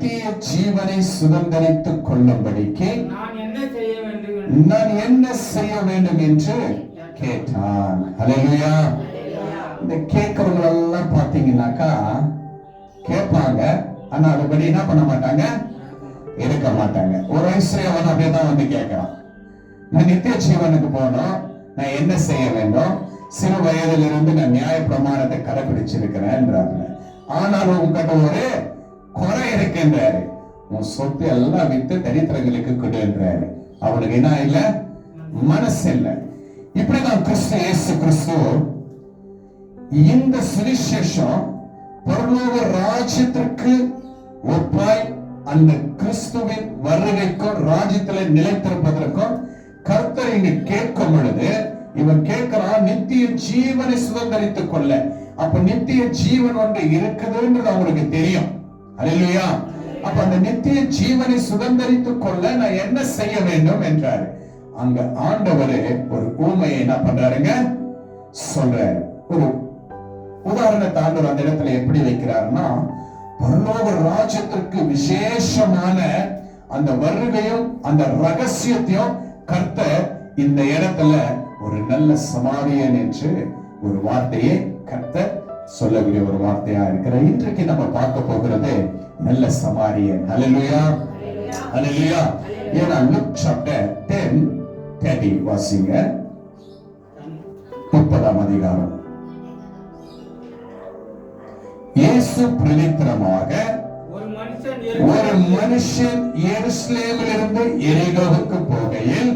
நித்திய ஜீவனை சுதந்தரித்துக் கொள்ளும்படிக்கு நான் என்ன செய்ய வேண்டும் என்று கேட்டான். ஹல்லேலூயா. இந்த கேட்கறவங்க எல்லாம் பாத்தீங்கன்னாக்கா கேட்பாங்க, ஆனா அதுபடி என்ன பண்ண மாட்டாங்க, இருக்க மாட்டாங்க. ஒரு ஐஸ்வர்யவன் அப்படியேதான் வந்து கேட்கிறான், நான் நித்திய ஜீவனுக்கு போனோம், நான் என்ன செய்ய வேண்டும், சிறு வயதிலிருந்து நான் நியாய பிரமாணத்தை கடைபிடிச்சிருக்கிறேன். ஆனாலும் உங்ககிட்ட ஒரு குறை இருக்குன்றாரு, உன் சொத்து எல்லாம் வித்து தரித்திரங்களுக்கு கொடுன்றாரு. அவனுக்கு என்ன இல்ல, மனசு இல்ல. இப்படிதான் கிறிஸ்து இயேசு கிறிஸ்து இந்த சுவிசேஷம் பரலோக ராஜ்யத்திற்கு ஒப்பாய் அந்த கிறிஸ்துவின் வருகைக்கும் ராஜ்யத்துல நிலைத்திருப்பதற்கும் கர்த்தர் இங்கு கேட்கும் பொழுது இவன் கேட்கிறான், நித்திய ஜீவனை சுதந்தரித்துக் கொள்ள. அப்ப நித்திய ஜீவன் ஒன்று இருக்குதுன்றது அவங்களுக்கு தெரியும். அல்லேலூயா. அப்ப அந்த நித்திய ஜீவனை சுதந்தரித்துக் கொள்ள நான் என்ன செய்ய வேண்டும் என்றாரு. அங்க ஆண்டவர் ஒரு ஊமையை என்ன பண்றாருங்க சொல்றாரு. ஒரு உதாரணத்தை ஆண்டவர் அந்த இடத்துல எப்படி வைக்கிறாருன்னா, பரலோக ராஜ்யத்திற்கு விசேஷமான அந்த வருகையும் அந்த ரகசியத்தையும் கர்த்தர் இந்த இடத்துல ஒரு நல்ல சமாரியன் என்று ஒரு வார்த்தையை கர்த்தர் சொல்லக்கூடிய ஒரு வார்த்தையா இருக்கிற. இன்றைக்கு நம்ம பார்க்க போகிறது நல்ல சமாரியன். ஹல்லேலூயா, ஹல்லேலூயா. ஏன்னா லுக் சாப்டர் 10:30 வாசிங்க. 30ஆம் அதிகாரம். இயேசு பிரதித்திரமாக ஒரு மனுஷன் எருசலேமிலிருந்து எரிகோவுக்கு போகையில்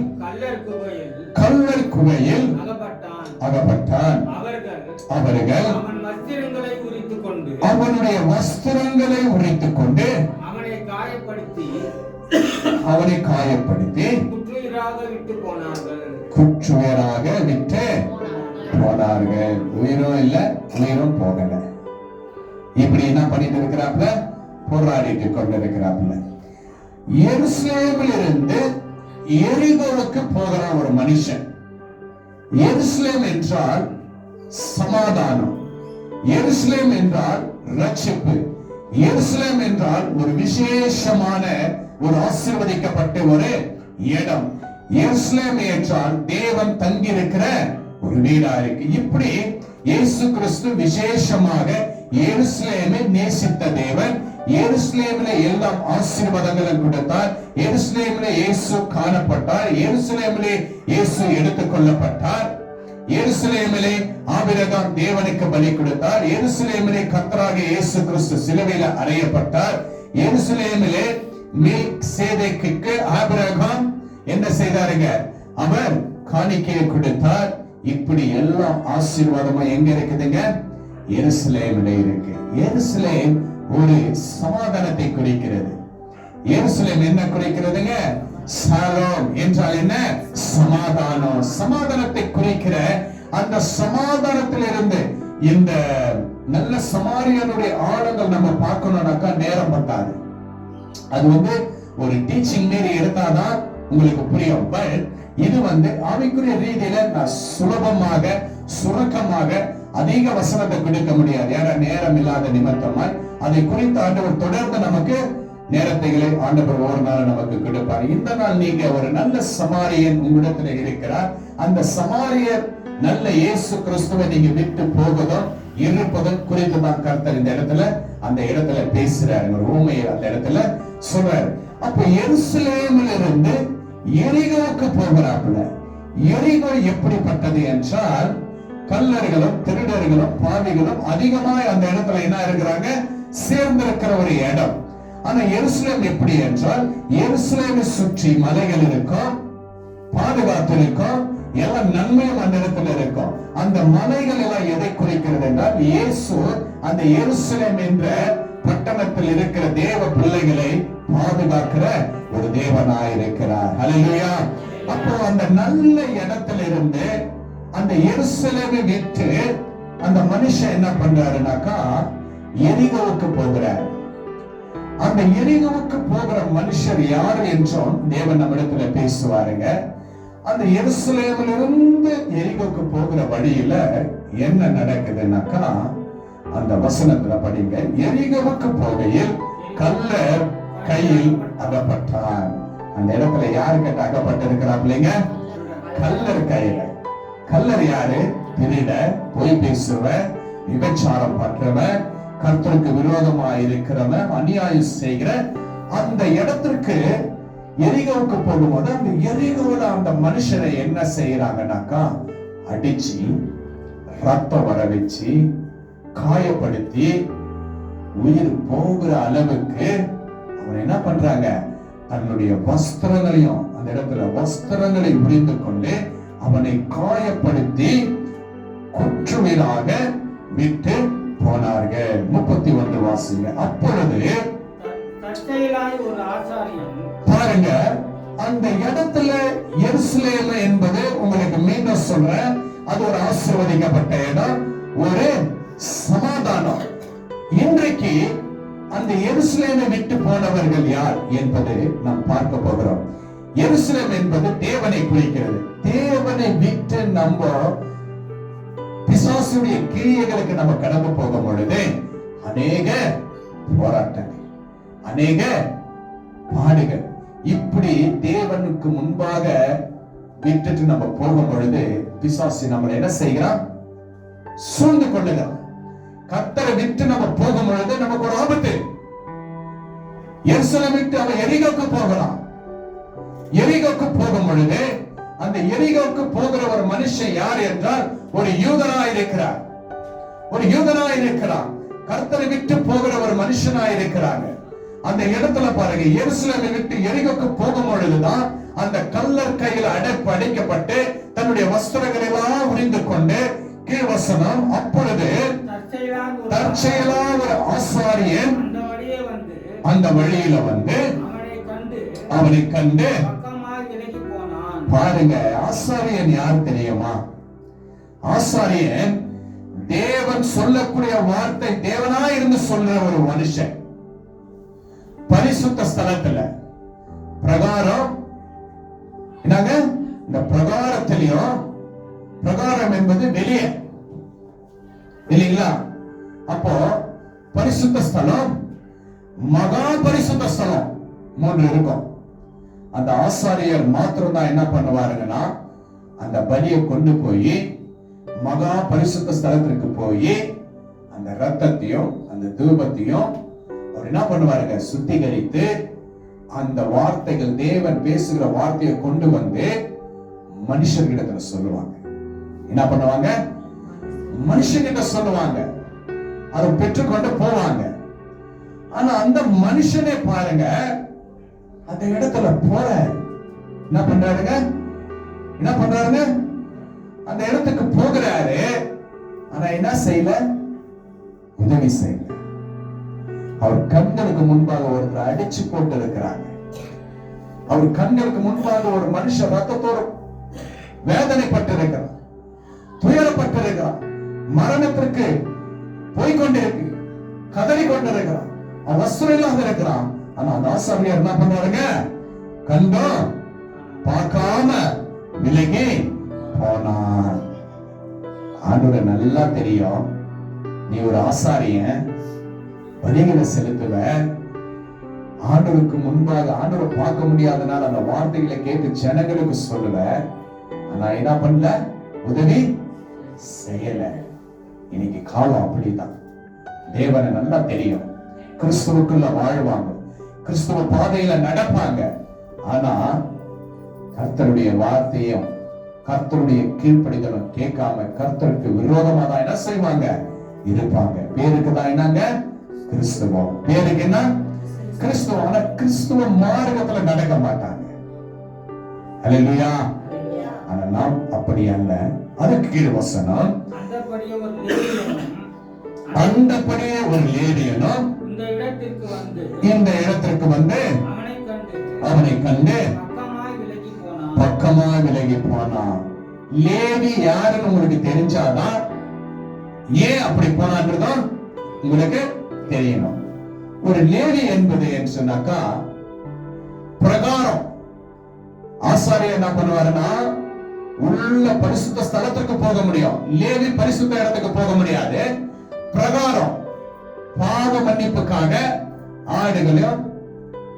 கள்ளர் குகையில் அகப்பட்டான். அவர்கள் அவனுடைய வஸ்திரங்களை உரித்துக் கொண்டு அவனை காயப்படுத்தி குற்றுயிராக விட்டு போனார்கள். உயிரும் இல்ல, உயிரும் போகல. இப்படி என்ன பண்ணிட்டு இருக்கிறாப்ல, போராடிட்டு கொண்டிருக்கிறாப்ல. எருசலேமில் இருந்து எரிகோவுக்கு போகிறான் ஒரு மனுஷன். எருசலேம் என்றால் சமாதானம், எருசலேம் என்றால் ரட்சிப்பு, எருசலேம் என்றால் ஒரு விசேஷமான ஒரு ஆசீர்வதிக்கப்பட்ட ஒரு இடம். எருசலேம் என்றால் தேவன் தங்கி இருக்கிற ஒரு வீடா இருக்கு. இப்படி இயேசு கிறிஸ்து விசேஷமாக எருசலேமை நேசித்த தேவன். எருசலேமிலே எல்லாம் ஆசீர்வாதங்களும் கொடுத்தார். எருசலேமிலே இயேசு காணப்பட்டார். எருசலேமிலே இயேசு எடுத்துக் கொள்ளப்பட்டார். எருசலேமிலே ஆபிரகாம் தேவனுக்கு பலி கொடுத்தார். எருசலேமிலே கர்த்தராகிய இயேசு கிறிஸ்து சிலுவையில அறையப்பட்டார். எருசலேமிலே மெல்கிசேதேக்குக்கு ஆபிரகாம் என்ன செய்தாருங்க, அவர் காணிக்கையை கொடுத்தார். இப்படி எல்லாம் ஆசீர்வாதமா எங்க இருக்குதுங்க, எருசலேமிலே இருக்கு. எருசலேம் ஒரு சமாதானத்தை குறிக்கிறது. எருசலேம் என்ன குறிக்கிறதுங்க, ஷாலோம் என்றால் என்ன, சமாதானம். சமாதானத்தை குறிக்கிற அந்த சமாதானத்திலிருந்து இந்த நல்ல சமாரியனுடைய ஆழங்கள் நம்ம பார்க்கணும்னாக்கா நேரம் பத்தாது. அது ஒரு டீச்சிங் மாரி எடுத்தாதான் உங்களுக்கு புரியும். பட் இது ஆவிக்குரிய ரீதியில நான் சுலபமாக சுருக்கமாக அதிக வசனத்தை கொடுக்க முடியாது. ஏன்னா நேரம் இல்லாத நிமித்தமாய் அதை குறித்து ஆண்டவர் தொடர்ந்து நமக்கு நேரத்தைகளை ஆண்டவர் ஒரு நாள் நமக்கு கொடுப்பார். இந்த நாள் நீங்க ஒரு நல்ல சமாரியன் உங்களிடத்துல இருக்கிறார். அந்த சமாரியர் நல்ல இயேசு கிறிஸ்துவை நீங்க விட்டு போவதும் இருப்பதும் குறித்து தான் கர்த்தர் இந்த இடத்துல அந்த இடத்துல பேசுறாரு. ஒரு ஊமையை அந்த இடத்துல சொல்றாரு. அப்ப எருசலேமில் இருந்து எரிகோவுக்கு போகிறாப்புல. எரிகோ எப்படிப்பட்டது என்றால் கள்ளர்களும் திருடர்களும் பாவிகளும் அதிகமாய் அந்த இடத்துல என்ன இருக்கிறாங்க, சேர்ந்திருக்கிற ஒரு இடம். ஆனா எருசலேம் எப்படி என்றால், எருசலேமை சுற்றி மலைகள் இருக்கும், பாதுகாத்து இருக்கும், எல்லாம் நன்மையும் அந்த இடத்துல இருக்கும். அந்த மலைகள் எல்லாம் எதை குறிக்கிறது என்றால், இயேசு அந்த எருசலேம் என்ற பட்டணத்தில் இருக்கிற தேவ பிள்ளைகளை பாதுகாக்கிற ஒரு தேவனாய் இருக்கிறார். ஹல்லேலூயா. அப்போ அந்த நல்ல இடத்துல இருந்து அந்த எருசலேமை விட்டு அந்த மனுஷன் என்ன பண்றாருனாக்கா எரிகோவுக்கு போகிறார். அந்த எரிகோவுக்கு போகிற மனுஷர் யாரு என்றும் தேவன் நம்மிடத்துல பேசுவாருங்க. அந்த எருசலேமில் இருந்து எரிகோவுக்கு போகிற வழியில என்ன நடக்குதுன்னாக்கா அந்த வசனத்துல படிங்க. எரிகோவுக்கு போகையில் கள்ளர் கையில் அகப்பட்டான். அந்த இடத்துல யாரு கிட்ட அகப்பட்டிருக்கிறாப்லைங்க? கல்லர் கையில. கல்லர் யாரு? திருட, பொய் பேசுவ, விபச்சாரம் பண்றவன், கர்த்தருக்கு விரோதமாக இருக்கிறவன், அநியாயம் செய்கிற அந்த இடத்திற்கு எரிகோவுக்கு போகும்போது அந்த எரிகோல அந்த மனுஷனை என்ன செய்யறாங்கன்னாக்கா அடிச்சு ரத்தம் வர வச்சு காயப்படுத்தி உயிர் போகிற அளவுக்கு அவன் என்ன பண்றாங்க, தன்னுடைய வஸ்திரங்களையும் அந்த இடத்துல வஸ்திரங்களை உரிந்து கொண்டு அவனை காயப்படுத்தி குற்றவியலாக விட்டு போனார்கள். 31 வாசிங்க. அப்பொழுது பாருங்க, அந்த இடத்துல எருசலேம் என்பது உங்களுக்கு மீண்டும் சொல்றேன், அது ஒரு ஆசீர்வதிக்கப்பட்ட இடம், ஒரு சமாதானம். இன்றைக்கு அந்த எருசலேமை விட்டு போனவர்கள் யார் என்பது நாம் பார்க்க போகிறோம். எருசலேம் என்பது தேவனை குறிக்கிறது. தேவனை விட்டு நம்ம பிசாசுடைய கிரியைகளுக்கு நம்ம கடந்து போகும் பொழுது அநேக போராட்டங்கள், அநேக பாடுகள், இப்படி தேவனுக்கு முன்பாக விட்டுட்டு நம்ம போகும் பொழுது பிசாசு நம்மளை என்ன செய்கிறான்? சூழ்ந்து கொள்ளுகிறான். கர்த்தரை விட்டு நம்ம போகும் பொழுது நமக்கு ஒரு ஆபத்து. எருசலேம் விட்டு அவன் எரிகோக்கு போகலாம். எரிகோக்கு போகும் பொழுது அந்த எரிகோக்கு போகிற ஒரு மனுஷன் யார் என்றால் ஒரு யூதனாய் இருக்கிறார். ஒரு யூதனாய் இருக்கிறான். கர்த்தரை விட்டு போகிற ஒரு மனுஷனாய் இருக்கிறாங்க. அந்த இடத்துல பாருங்க, எருசலேமை விட்டு எரிகோக்கு போகும் பொழுதுதான் அந்த கல்லர் கையில் அடைக்கப்பட்டு தன்னுடைய வஸ்திரங்களை எல்லாம் உரிந்து கொண்டு கீழ்வசனம், அப்பொழுது தற்செயலா ஒரு ஆசாரியன் அந்த வழியில வந்து அவனை கண்டு பாருங்க. ஆசாரியன் யார் தெரியுமா? ஆசாரியன் தேவன் சொல்லக்கூடிய வார்த்தை தேவனா இருந்து சொல்ற ஒரு மனுஷன். பரிசுத்த ஸ்தலத்துல பிரகாரம் என்னங்க, இந்த பிரகாரத்திலையும், பிரகாரம் என்பது வெளியே இல்லைங்களா? அப்போ பரிசுத்த ஸ்தலம், மகா பரிசுத்த ஸ்தலம் 3 இருக்கும். அந்த ஆசாரியர் மாத்திரம் தான் என்ன பண்ணுவாருங்கன்னா அந்த பலியை கொண்டு போய் மகா பரிசுத்த ஸ்தலத்திற்கு போய் அந்த ரத்தத்தையும் அந்த தூபத்தையும் அவர் என்ன பண்ணுவாருங்க, சுத்திகரித்து அந்த வார்த்தைகள், தேவன் பேசுகிற வார்த்தையை கொண்டு வந்து மனுஷர்களிடத்துல சொல்லுவாங்க. என்ன பண்ணுவாங்க? மனுஷங்கிட்ட சொல்லுவாங்க. அதை பெற்றுக்கொண்டு போவாங்க. ஆனா அந்த மனுஷனே பாருங்க, அந்த இடத்துல போற என்ன பண்றாருங்க, என்ன பண்றாருங்க, அந்த இடத்துக்கு போகிறாரு. ஆனா என்ன செய்யல? உதவி செய்யல. அவர் கண்களுக்கு முன்பாக ஒருத்தர் அடிச்சு போட்டு இருக்கிறாங்க. அவர் கண்களுக்கு முன்பாக ஒரு மனுஷன் ரத்தத்தோடு வேதனைப்பட்டு இருக்கிறார், துயரப்பட்டிருக்கிறார், மரணத்திற்கு போய்கொண்டிருக்கு, கதறி கொண்டிருக்கிறான், வஸ்திரம் இல்லாத இருக்கிறான். ஆனா அந்த ஆசாரியர் என்ன பண்றாருங்க, கண்டோம் பார்க்காம விலகி போனான். ஆண்டவரை நல்லா தெரியும், நீ ஒரு ஆசாரியன், பலிகளை செலுத்துவ, ஆண்டவருக்கு முன்பாக ஆண்டவரை பார்க்க முடியாதனால அந்த வார்த்தைகளை கேட்டு ஜனங்களுக்கு சொல்லுவ. ஆனா என்ன பண்ணல? உதவி செய்யல. இன்னைக்கு காலம் அப்படிதான். தேவனை நல்லா தெரியும், கிறிஸ்துவுக்குள்ள வாழ்வாங்க, கிறிஸ்துவ பாதையில நடப்பாங்க. ஆனா கர்த்தருடைய வார்த்தையும் கர்த்தருடைய கீழ்ப்படிதலும் கேட்காம கர்த்தருக்கு விரோதமா தான் என்ன செய்வாங்க? இருப்பாங்க. பேருக்கு தான் என்னங்க? கிறிஸ்துவம். பேருக்கு என்ன? கிறிஸ்துவம். ஆனா கிறிஸ்துவ மார்க்கத்துல நடக்க மாட்டாங்க. அல்லேலூயா. ஆனா நாம் அப்படி அல்ல. அதுக்கு கீழ் வசனம், அந்தபடியே ஒரு லேவியனும் இந்த இடத்திற்கு வந்து அவனை கண்டு பக்கமா விலகி போனான். லேவி யாருன்னு உங்களுக்கு தெரிஞ்சாதான் ஏன் அப்படி போனான்றதும் உங்களுக்கு தெரியணும். ஒரு லேவி என்பது என்று சொன்னாக்கா பிரகாரம். ஆசாரியர் என்ன பண்ணுவாருன்னா உள்ள பரிசுத்த ஸ்தலத்துக்கு போக முடியும், லேவி பரிசுத்த இடத்துக்கு போக முடியாது. பிரகாரம் பாவ மன்னிப்புக்காக ஆடுகளையும்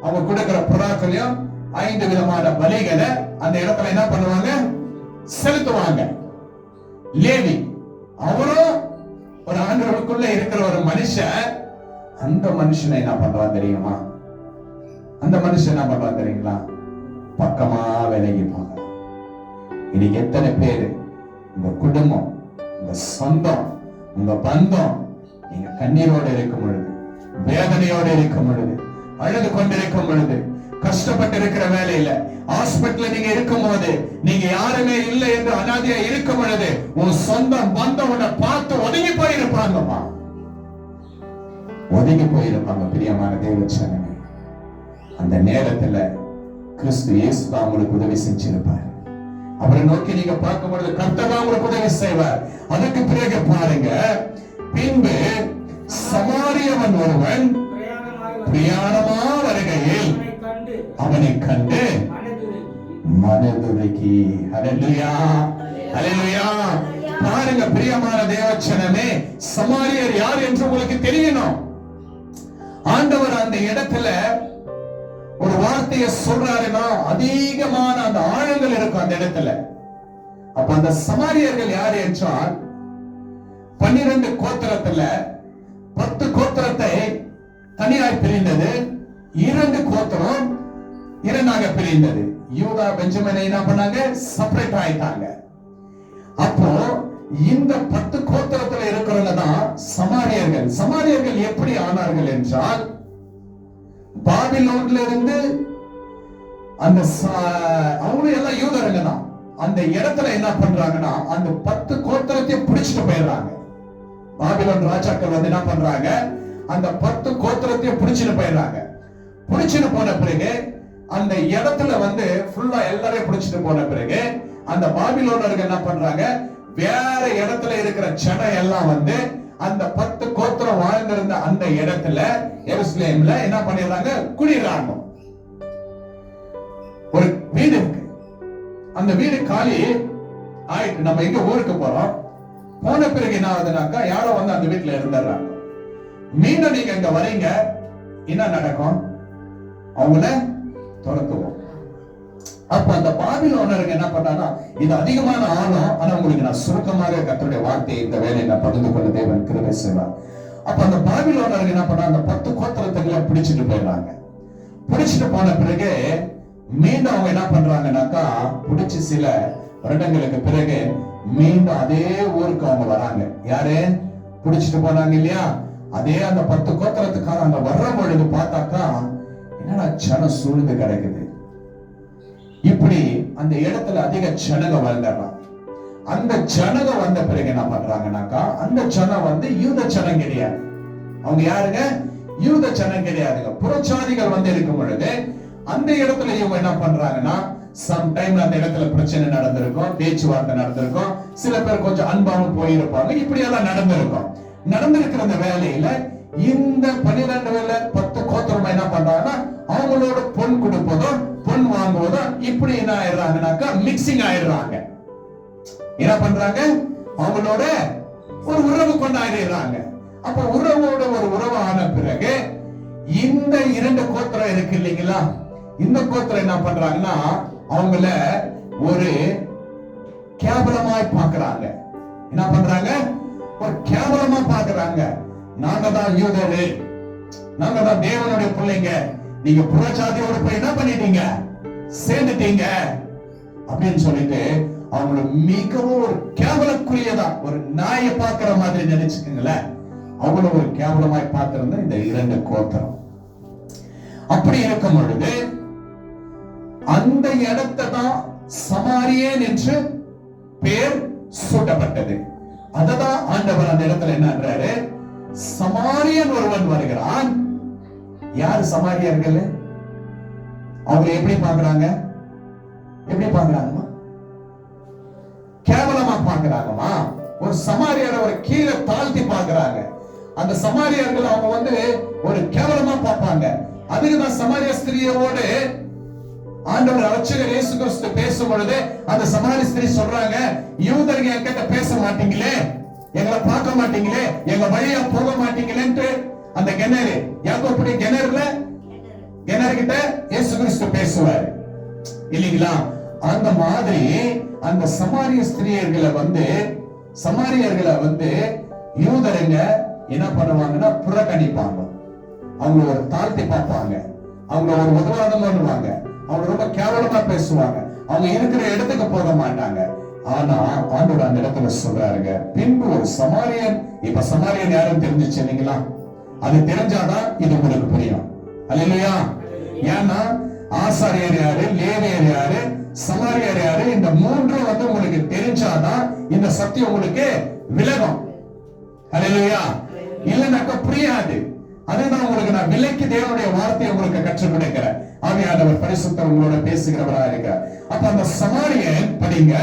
அவங்க கொடுக்கிற புறாக்களையும் 5 விதமான பலிகளை அந்த இடத்துல என்ன பண்ணுவாங்க, செலுத்துவாங்க. லேவி அவரும் ஒரு ஆண்டவருக்குள்ள இருக்கிற ஒரு மனுஷன். அந்த மனுஷனை என்ன பண்றான் தெரியுமா? அந்த மனுஷன் என்ன பண்றான் தெரியுங்களா? பக்கமா விலகி பார்க்கலாம். இன்னைக்கு எத்தனை பேரு உங்க குடும்பம், உங்க சொந்தம், உங்க பந்தம், நீங்க கண்ணீரோடு இருக்கும் பொழுது, வேதனையோடு இருக்கும் பொழுது, அழுது கொண்டிருக்கும் பொழுது, கஷ்டப்பட்டு இருக்கிற வேலையில ஹாஸ்பிட்டல்ல நீங்க இருக்கும் போது, நீங்க யாருமே இல்லை என்று அனாதையா இருக்கும் பொழுது, உன் சொந்தம் பந்தம் உன்னை பார்த்து ஒதுங்கி போயிருப்பாங்கம்மா, ஒதுங்கி போயிருப்பாங்க. பிரியமான தேவச்சனமே, அந்த நேரத்துல கிறிஸ்து இயேசு தான் உங்களுக்கு உதவி செஞ்சிருப்பார். அவரை நோக்கி நீங்க பார்க்கும் பொழுது கர்த்தர் தான் உங்களுக்கு உதவி செய்வார். அதுக்கு பிறகு பாருங்க, பின்பு சமாரியவன் ஒருவன் பிரயாணமா வருகையில் அவனை கண்டு மனதுருகி. ஹல்லேலூயா, ஹல்லேலூயா. பாருங்க பிரியமான தேவச்சனமே, சமாரியர் யார் என்று உங்களுக்கு தெரியணும். ஆண்டவர் அந்த இடத்துல ஒரு வார்த்தையை சொல்றாருன்னா அதிகமான அந்த ஆழங்கள் இருக்கும் அந்த இடத்துல. அப்ப அந்த சமாரியர்கள் யார் என்றால் 12 கோத்திரத்துல 10 கோத்திரத்தை தனியாய் பிரிந்தது, 2 கோத்திரம் இரண்டாக பிரிந்தது. யூதா பெஞ்சமினை என்ன பண்ணாங்க, செப்பரேட் ஆயிட்டாங்க. அப்போ இந்த 10 கோத்திரத்துல இருக்கிறவங்க தான் சமாரியர்கள். சமாரியர்கள் எப்படி ஆனார்கள் என்றால், பாபிலோன்ல இருந்து அந்த அவங்க எல்லாம் யூதருங்க தான். அந்த இடத்துல என்ன பண்றாங்கன்னா, அந்த 10 கோத்திரத்தையும் பிடிச்சிட்டு போயிடுறாங்க. பாபிலோன் ராஜாக்கள் வந்து என்ன பண்றாங்க, அந்த 10 கோத்திரத்தையும் பிடிச்சிட்டு போயிடுறாங்க. பிடிச்சிட்டு போன பிறகு அந்த இடத்துல வந்து ஃபுல்லா எல்லாரையும் பிடிச்சிட்டு போன பிறகு அந்த பாபிலோனர்கள் என்ன பண்றாங்க, வேற இடத்துல இருக்கிற ஜனம் எல்லாம் வந்து அந்த 10 கோத்திரம் வாழ்ந்திருந்த அந்த இடத்துல எருசலேம்ல என்ன பண்ணிடுறாங்க, குடியிறாங்க. ஒரு வீடு இருக்கு, அந்த வீடு காலி ஆயிட்டு நம்ம எங்க ஊருக்கு போறோம். போன பிறகு என்ன ஆகுதுனாக்கா, யாரோ வந்து அந்த வீட்டுல இருந்துடுறாங்க. மீண்டும் நீங்க இங்க வரீங்க, என்ன நடக்கும், அவங்கள துரத்துவோம். அப்ப அந்த பாபிலோனர்கள் என்ன பண்ணாங்கன்னா, இது அதிகமான ஆழம், ஆனா உங்களுக்கு நான் சுருக்கமாக கர்த்தருடைய வார்த்தையை இந்த வேலையை நான் பகிர்ந்து கொள்ள தேவன் கிருபை செய்வார். அப்ப அந்த பாபிலோனர்கள் என்ன பண்ணா, அந்த 10 கோத்திரத்தை பிடிச்சிட்டு போயிடுறாங்க. பிடிச்சிட்டு போன பிறகு மீண்டும் அவங்க என்ன பண்றாங்கன்னாக்கா, பிடிச்சு சில வருடங்களுக்கு பிறகு மீண்டும் அதே ஊருக்கு அவங்க வராங்க. யாரு பிடிச்சிட்டு போனாங்க இல்லையா, அதே அந்த 10 கோத்திரத்துக்காரங்க வர்ற பொழுது பார்த்தாக்கா, என்னடா ஜனம் சூழ்ந்து கிடக்குது. இப்படி அந்த இடத்துல அதிக ஜனங்க வந்துடுறாங்க. அந்த ஜனங்க வந்த பிறகு என்ன பண்றாங்கன்னாக்கா, அந்த ஜனம் வந்து யூத ஜனம் கிடையாது. அவங்க யாருங்க, யூத ஜனம் கிடையாதுங்க, புறஜாதிகள் வந்து இருக்கும் பொழுது அந்த இடத்துல இவங்க என்ன பண்றாங்கன்னா, சம் டைம்ல அந்த இடத்துல பிரச்சனை நடந்திருக்கும், பேச்சுவார்த்தை நடந்திருக்கும், சில பேர் கொஞ்சம் அன்பாவும் போயிருப்பாங்க, இப்படி எல்லாம் நடந்திருக்கும். நடந்திருக்கிற அந்த வேலையில இந்த 12 10 கோத்திரம் என்ன பண்றாங்கன்னா, அவங்களோட பொன் கொடுப்பதும் பொன் வாங்குவதும் இப்படி என்ன ஆயிடுறாங்கனாக்கா, மிக்சிங் ஆயிடுறாங்க. என்ன பண்றாங்க, அவங்களோட ஒரு உறவு கொண்டாடுறாங்க. அப்ப உறவோட ஒரு உறவு ஆன பிறகு இந்த 2 கோத்திரம் இருக்கு இல்லைங்களா, இந்த கோத்திரம் என்ன பண்றாங்கன்னா, அவங்கள ஒரு கேவலமாய் பாக்குறாங்க. என்ன பண்றாங்க, ஒரு கேவலமா பாக்குறாங்க. நாங்க தான் யூதரு, நாங்க தான் தேவனுடைய பிள்ளைங்க, நீங்க புறஜாதியோட போய் என்ன பண்ணிட்டீங்க, சேர்ந்துட்டீங்க அப்படின்னு சொல்லிட்டு அவங்கள மிகவும் ஒரு கேவலக்குரியதா, ஒரு நாயை பார்க்கிற மாதிரி நினைச்சுக்கீங்களேன். அவங்கள ஒரு கேவலமாய் பார்த்திருந்த இந்த 2 கோத்திரம். அப்படி இருக்கும் பொழுது அந்த இடத்தை தான் சமாரியன் என்று பேர் சூட்டப்பட்டது. அததான் ஆண்டவர் அந்த இடத்துல என்னன்றாரு, சமாரியன் ஒருவன் வருகிறான். யாரு சமாரியர்கள், அவங்க எப்படி பாக்குறாங்க, எப்படி பாக்குறாங்கம்மா, கேவலமா பாக்குறாங்கம்மா. ஒரு சமாரியரை ஒரு கீழே தாழ்த்தி பாக்குறாங்க. அந்த சமாரியர்கள் அவங்க வந்து ஒரு கேவலமா பார்ப்பாங்க. அதுக்குதான் சமாரிய ஸ்திரியோடு ஆண்டவர் ரட்சகர் இயேசு கிறிஸ்து பேசும் பொழுது அந்த சமாரிய ஸ்திரீ சொல்றாங்க, யூதர்கள் என்கிட்ட பேச மாட்டீங்களே, எங்களை பார்க்க மாட்டீங்களே, எங்க வழியா போக மாட்டீங்களேன்ட்டு அந்த கிணறு, யாக்கோபுடைய கிணறுல எல்லார்கிட்ட இயேசு கிறிஸ்து பேசுவார் இல்லீங்களா? அந்த மாதிரி அந்த சமாரிய ஸ்திரியர்களை யூதருங்க என்ன பண்ணுவாங்கன்னா புறக்கணிப்பாங்க. அவங்க ஒரு தாழ்த்தி பார்ப்பாங்க, அவங்க ஒரு உதவாதம் பண்ணுவாங்க, அவங்க ரொம்ப கேவலமா பேசுவாங்க, அவங்க இருக்கிற இடத்துக்கு போக மாட்டாங்க. ஆனா ஆண்டவர் அந்த இடத்துல சொல்றாருங்க, பின்பு ஒரு சமாரியன், இப்ப சமாரியன் யாரும் தெரிஞ்சிச்சு இல்லைங்களா? அது தெரிஞ்சாதான் இது உங்களுக்கு புரியும். அல்லேலூயா. ஏன்னா ஆசாரியர் யாரு, லேவியர் யாரு, சமாரியர் யாரு, இந்த மூன்றும் உங்களுக்கு தெரிஞ்சாதான் இந்த சத்தியம் உங்களுக்கு விலகும். அல்லேலூயா. இல்லைனாக்க புரியாது. அதுதான் உங்களுக்கு நான் விலைக்கு தேவனுடைய வார்த்தையை உங்களுக்கு கற்றுக் கொடுக்கிறேன். ஆவியானவர் பரிசுத்தர் உங்களோட பேசுகிறவரா இருக்க. அப்ப அந்த சமாரியன் படிங்க,